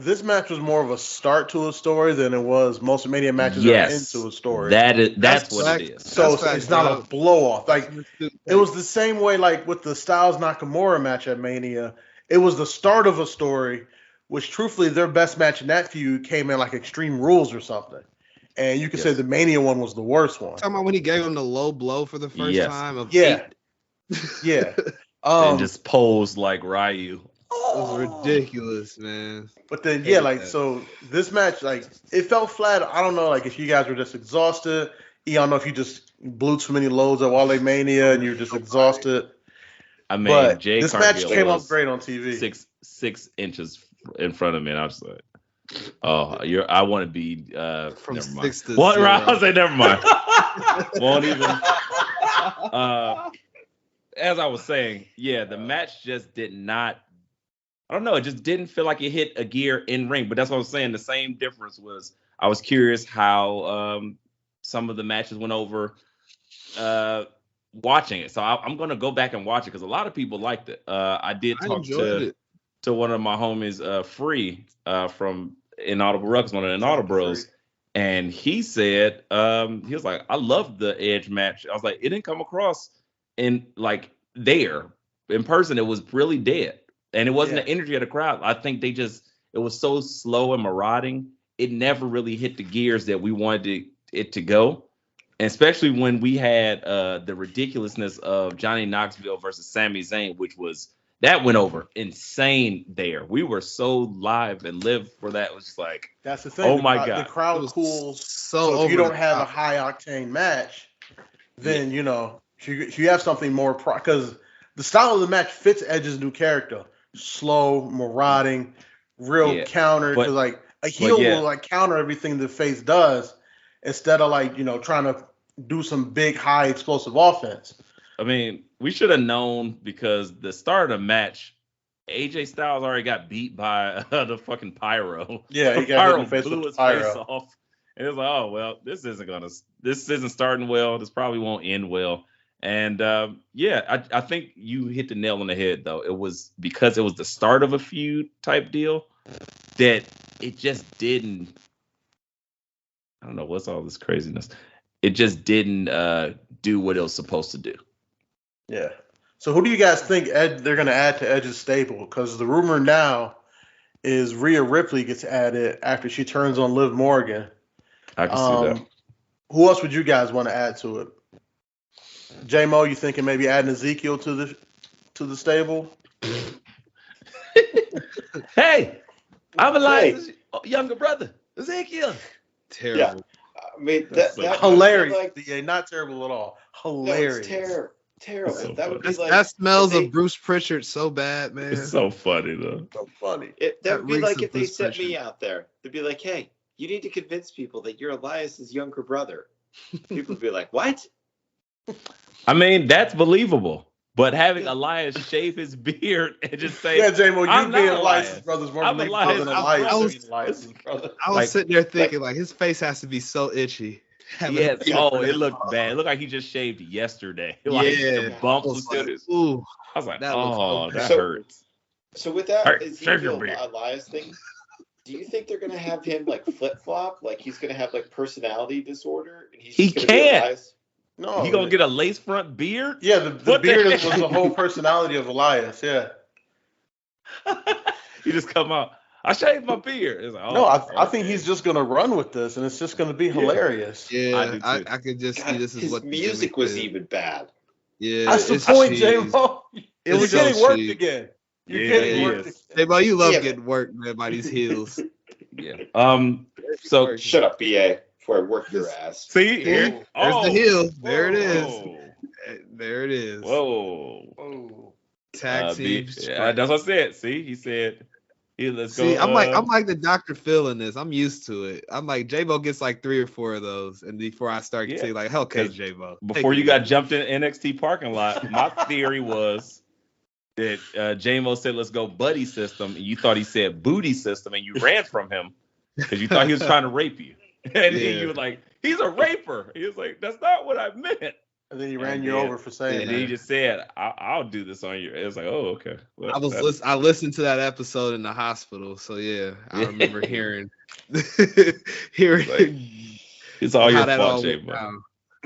this match was more of a start to a story than it was most Mania matches are into a story. That's what it is. So it's not a blow off. Like it was the same way like with the Styles Nakamura match at Mania. It was the start of a story, which truthfully their best match in that feud came in like Extreme Rules or something. And you could say the Mania one was the worst one. Talking about when he gave him the low blow for the first time. Yeah. And just posed like Ryu. It was ridiculous, man. But then, so this match, like, it felt flat. I don't know, like, if you guys were just exhausted. I don't know if you just blew too many loads at Wale Mania and you're just exhausted. I mean, but Jay this match came up great on TV. 6 inches in front of me, and I was like, I want to be from never 6 to 0. What? I was like, never mind. Won't even. As I was saying, the match just did not. I don't know. It just didn't feel like it hit a gear in ring. But that's what I was saying. The same difference was I was curious how some of the matches went over watching it. So I'm going to go back and watch it because a lot of people liked it. I did talk to one of my homies, Free, from Inaudible Ruckus, one of the Inaudible Bros. And he said, he was like, I love the Edge match. I was like, it didn't come across in person. It was really dead. And it wasn't the energy of the crowd. I think it was so slow and marauding. It never really hit the gears that we wanted it to go. And especially when we had the ridiculousness of Johnny Knoxville versus Sami Zayn, that went over insane there. We were so live and lived for that. It was just like, that's the thing. Oh my God. The crowd cools. So if you don't have a high octane match, then, if you have something more, because the style of the match fits Edge's new character. Slow, marauding, real counter. Because like a heel will like counter everything the face does instead of like trying to do some big high explosive offense. I mean, we should have known because the start of the match, AJ Styles already got beat by the fucking Pyro. Yeah, he got hit in the face with the Pyro. Face off, and it was like, oh well, this isn't starting well. This probably won't end well. And I think you hit the nail on the head, though. It was because it was the start of a feud type deal that it just didn't. I don't know what's all this craziness. It just didn't do what it was supposed to do. Yeah. So who do you guys think they're going to add to Edge's stable? Because the rumor now is Rhea Ripley gets added after she turns on Liv Morgan. I can see that. Who else would you guys want to add to it? J-Mo, you thinking maybe adding Ezekiel to the stable? Hey, I'm Elias's younger brother, Ezekiel. Terrible. Yeah. I mean, that hilarious. Not terrible at all. Hilarious. No, terrible. So that would be like that smells of Bruce Pritchard so bad, man. It's so funny though. So funny. That would be like if they set me out there. They'd be like, "Hey, you need to convince people that you're Elias's younger brother." People would be like, "What?" I mean, that's believable. But having Elias shave his beard and just say, J-Mo, you being Elias' brother's more I'm Elias. than Elias' brother. I was sitting there thinking, like, his face has to be so itchy. Yes. Oh, it looked bad. It looked like he just shaved yesterday. Like, the bumps was still. Ooh. I was like, that hurts. So with that Ezekiel Elias thing, do you think they're gonna have him like flip flop? Like he's gonna have like personality disorder, and he can't. No, he gonna get a lace front beard? Yeah, the beard was the whole personality of Elias. Yeah. He just come out. I shaved my beard. It's like, no, I think he's just gonna run with this, and it's just gonna be hilarious. Yeah, I could just see this is his what music was even bad. Yeah, that's the point, J-Mo. It was getting worked again. You're getting worked. J-Mo, you love getting worked, man, by these heels. Yeah. So shut up, BA. Before I work your ass. See, there's the heel. There it is. There it is. Whoa. Tag team. That's what I said. See, he said, let's go. See, I'm like the Dr. Phil in this. I'm used to it. I'm like, J-Mo gets like 3 or 4 of those. And before I start to say, like, okay, J-Mo. Before you got jumped in NXT parking lot, my theory was that J-Mo said, let's go buddy system. And you thought he said booty system. And you ran from him because you thought he was trying to rape you. And then you were like, he's a raper. He was like, that's not what I meant. And then he ran you over for saying that. And then he just said, I'll do this on you. It was like, oh, okay. Well, I listened to that episode in the hospital, so yeah, I remember hearing it's all how your that fault, all Jay. went down.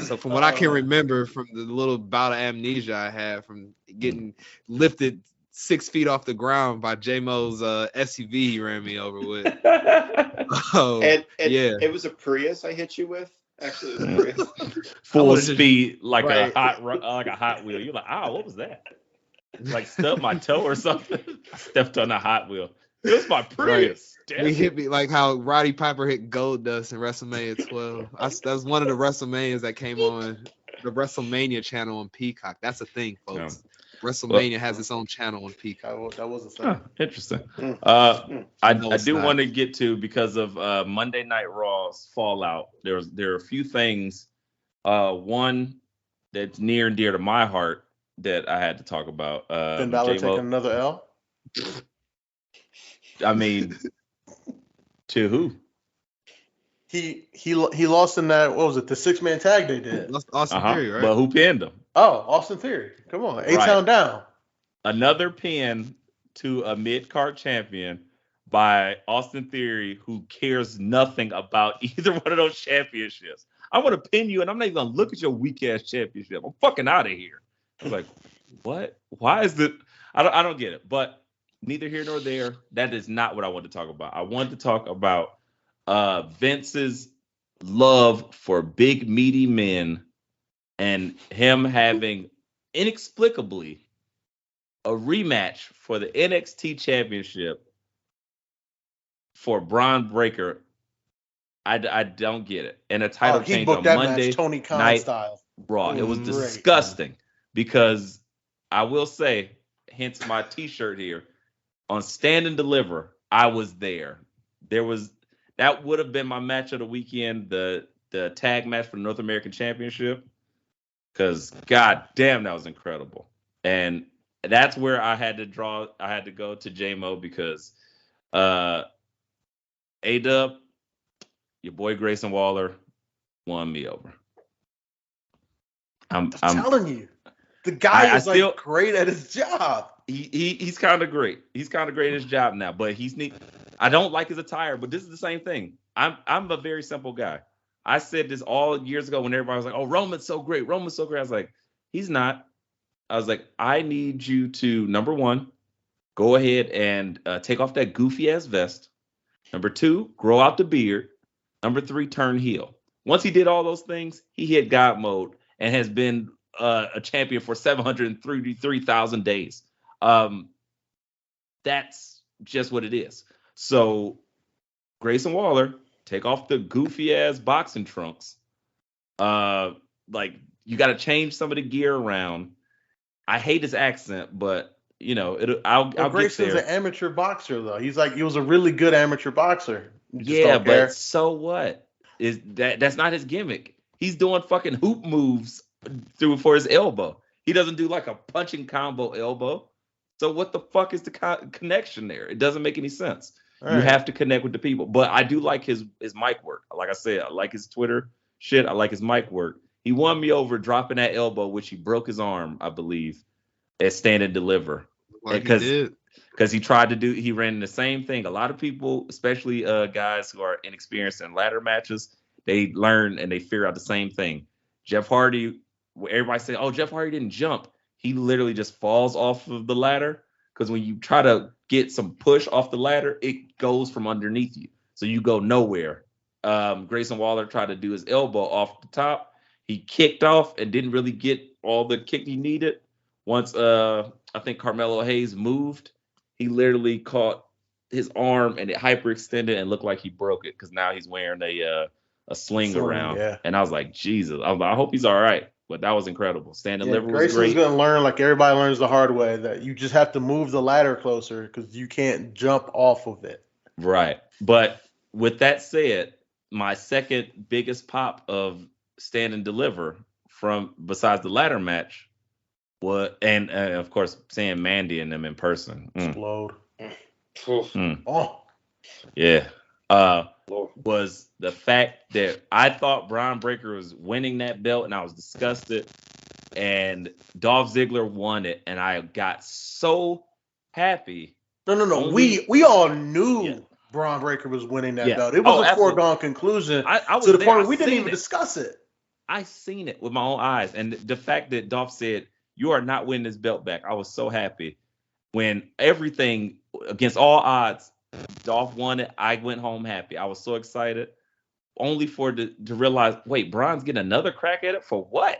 So from what I can remember from the little bout of amnesia I had from getting lifted 6 feet off the ground by J-Mo's SUV he ran me over with. And it was a Prius I hit you with. Actually, it was a Prius. Full speed, like a Hot Wheel. You're like, oh, what was that? Like stubbed my toe or something. I stepped on a Hot Wheel. It was my Prius. Right. He hit me like how Roddy Piper hit Goldust in WrestleMania 12. That was one of the WrestleManias that came on the WrestleMania channel on Peacock. That's a thing, folks. WrestleMania has its own channel on Peacock. That was a thing. Interesting. I do want to get to, because of Monday Night Raw's fallout. There are a few things. One that's near and dear to my heart that I had to talk about. Finn Balor taking another L? I mean, to who? He lost in that, what was it, the 6-man tag they did? Austin Theory, right? But who pinned him? Oh, Austin Theory. Come on. A-Town down. Another pin to a mid-card champion by Austin Theory, who cares nothing about either one of those championships. I want to pin you, and I'm not even going to look at your weak-ass championship. I'm fucking out of here. I was like, what? Why is it? I don't get it. But neither here nor there. That is not what I want to talk about. I want to talk about Vince's love for big, meaty men and him having inexplicably a rematch for the NXT championship for Braun Breaker. I don't get it. And a title change on Monday Tony Khan Night style. Raw. It was disgusting because I will say, hence my T-shirt here, on Stand and Deliver, I was there. That would have been my match of the weekend, the tag match for the North American Championship, because god damn, that was incredible. And that's where I had to go to J-Mo, because A-Dub, your boy Grayson Waller, won me over. I'm telling you, the guy is great at his job. He's kind of great. He's kind of great at his job now, but I don't like his attire, but this is the same thing. I'm a very simple guy. I said this all years ago when everybody was like, "Oh, Roman's so great. Roman's so great." I was like, he's not. I was like, I need you to, number one, go ahead and take off that goofy ass vest. Number two, grow out the beard. Number three, turn heel. Once he did all those things, he hit God mode and has been a champion for 733,000 days. That's just what it is. So Grayson Waller, take off the goofy ass boxing trunks. Like, you got to change some of the gear around. I hate his accent, but I'll Grayson's an amateur boxer, though. He was a really good amateur boxer. But so what? That's not his gimmick. He's doing fucking hoop moves for his elbow. He doesn't do like a punching combo elbow. So what the fuck is the connection there? It doesn't make any sense. All you have to connect with the people. But I do like his mic work. Like I said, I like his Twitter shit. I like his mic work. He won me over dropping that elbow, which he broke his arm, I believe, at Stand and Deliver. Because he ran the same thing. A lot of people, especially guys who are inexperienced in ladder matches, they learn and they figure out the same thing. Jeff Hardy, everybody say, "Oh, Jeff Hardy didn't jump." He literally just falls off of the ladder, because when you try to get some push off the ladder, it goes from underneath you. So you go nowhere. Grayson Waller tried to do his elbow off the top. He kicked off and didn't really get all the kick he needed. Once I think Carmelo Hayes moved, he literally caught his arm and it hyperextended and looked like he broke it, because now he's wearing a sling around. Yeah. And I was like, Jesus, I hope he's all right. But that was incredible. Stand and Deliver was great. Grayson's going to learn, like everybody learns the hard way, that you just have to move the ladder closer because you can't jump off of it. Right. But with that said, my second biggest pop of Stand and Deliver besides the ladder match and of course seeing Mandy and them in person. Explode. Oh. Yeah. Was the fact that I thought Braun Breaker was winning that belt, and I was disgusted. and Dolph Ziggler won it, and I got so happy. No. We all knew Braun Breaker was winning that belt. It was a foregone conclusion to the point where we didn't even discuss it. I seen it with my own eyes, and the fact that Dolph said, "You are not winning this belt back," I was so happy. When everything against all odds, Dolph won it. I went home happy. I was so excited, only to realize, wait, Braun's getting another crack at it for what?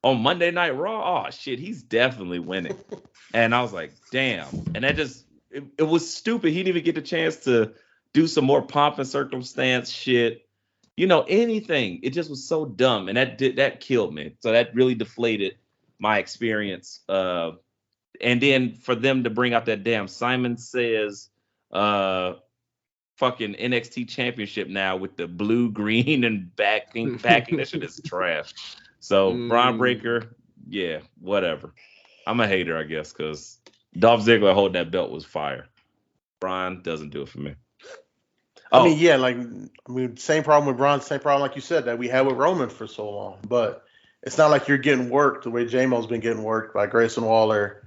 On Monday Night Raw? Oh shit, he's definitely winning. And I was like, damn. And that just it was stupid. He didn't even get the chance to do some more pomp and circumstance shit. Anything. It just was so dumb, and that killed me. So that really deflated my experience. And then for them to bring out that damn Simon Says fucking NXT championship now with the blue, green, and backing that shit is trash. So Braun Breaker, yeah, whatever. I'm a hater, I guess, because Dolph Ziggler holding that belt was fire. Braun doesn't do it for me. Same problem with Braun, same problem like you said that we had with Roman for so long. But it's not like you're getting worked the way J-Mo's been getting worked by Grayson Waller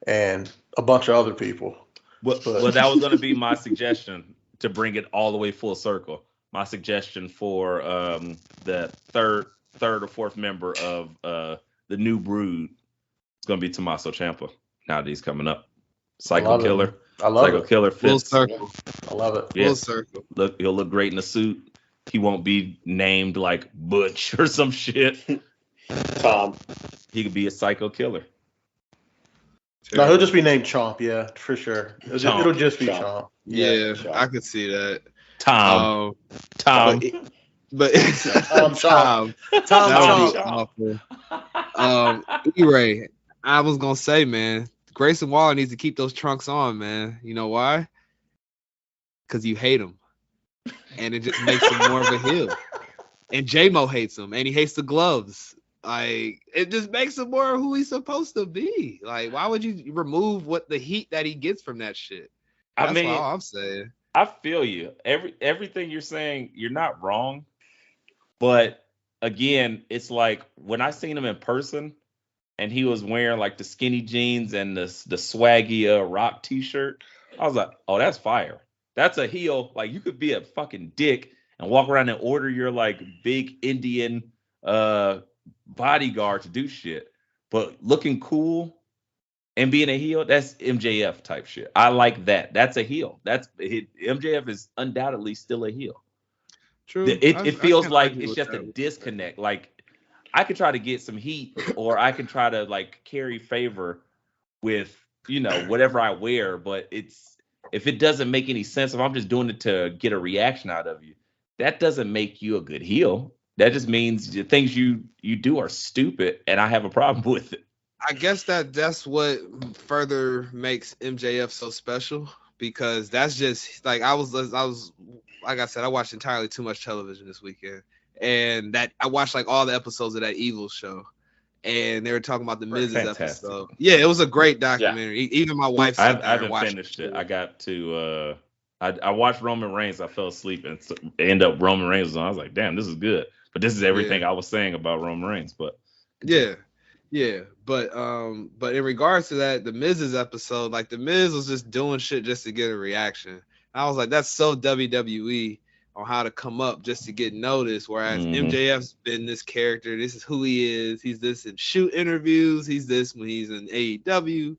and a bunch of other people. Well, that was going to be my suggestion to bring it all the way full circle. My suggestion for the third or fourth member of the new brood is going to be Tommaso Ciampa. Now that he's coming up. Psycho Killer. I love Psycho Killer fits. Full circle. I love it. Yeah. Full circle. He'll look great in a suit. He won't be named like Butch or some shit. Tom. He could be a Psycho Killer. No, he'll just be named Chomp, yeah, for sure. It'll just be Chomp. Yeah, Chomp. I could see that. Tom. But Tom. E-Ray, I was gonna say, man, Grayson Waller needs to keep those trunks on, man. You know why? Because you hate him, and it just makes him more of a heel. And J-Mo hates him, and he hates the gloves. Like, it just makes him more who he's supposed to be. Like, why would you remove the heat that he gets from that shit? That's all I'm saying. I feel you. Everything you're saying, you're not wrong. But again, it's like when I seen him in person and he was wearing like the skinny jeans and the swaggy Rock t-shirt, I was like, oh, that's fire. That's a heel. Like, you could be a fucking dick and walk around and order your like big Indian bodyguard to do shit, but looking cool and being a heel, that's MJF type shit. I like that. That's a heel. MJF is undoubtedly still a heel. True. It feels like it's just a disconnect. Like, I could try to get some heat, or I can try to like carry favor with whatever I wear, but if it doesn't make any sense, if I'm just doing it to get a reaction out of you, that doesn't make you a good heel. That just means the things you do are stupid, and I have a problem with it. I guess that's what further makes MJF so special, because that's just like I was like I said, I watched entirely too much television this weekend, and that I watched like all the episodes of that Evil show, and they were talking about the Miz's episode. Yeah, it was a great documentary. Yeah. Even my wife. I haven't finished it. I got to. I watched Roman Reigns. I fell asleep, and ended up Roman Reigns was on. I was like, damn, this is good. But this is everything I was saying about Roman Reigns. But yeah. But in regards to that, the Miz's episode, like the Miz was just doing shit just to get a reaction. And I was like, that's so WWE on how to come up just to get noticed. Whereas MJF's been this character. This is who he is. He's this in shoot interviews. He's this when he's in AEW.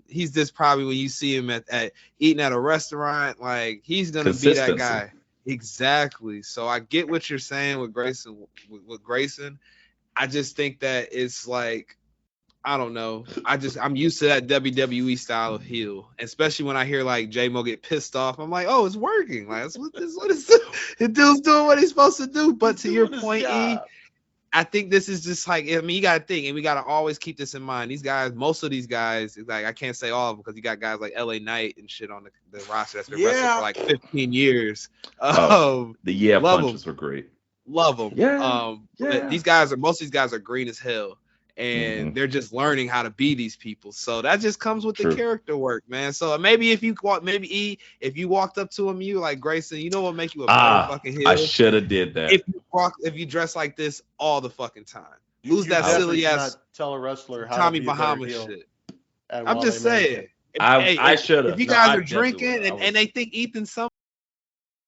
He's this probably when you see him at eating at a restaurant. Like, he's gonna be that guy. Exactly. So I get what you're saying with Grayson. With Grayson, I just think that it's like, I don't know. I'm used to that WWE style of heel, especially when I hear like J-Mo get pissed off. I'm like, oh, it's working. Like, that's what the dude's doing what he's supposed to do. But to your point, E, I think this is just like, I mean, you got to think, and we got to always keep this in mind. These guys, most of these guys, like, I can't say all of them because you got guys like LA Knight and shit on the roster that's been wrestling for like 15 years. The punches were great. Love them. Yeah. Most of these guys are green as hell, and they're just learning how to be these people. So that just comes with the character work, man. So maybe if you walked up to him, you like, Grayson, you know what make you a better fucking heel? I should have did that. If you dress like this all the fucking time. Lose that silly ass tell a wrestler how Tommy to be Bahama shit. I'm just saying. I should have. If you guys are drinking and they think Ethan's something,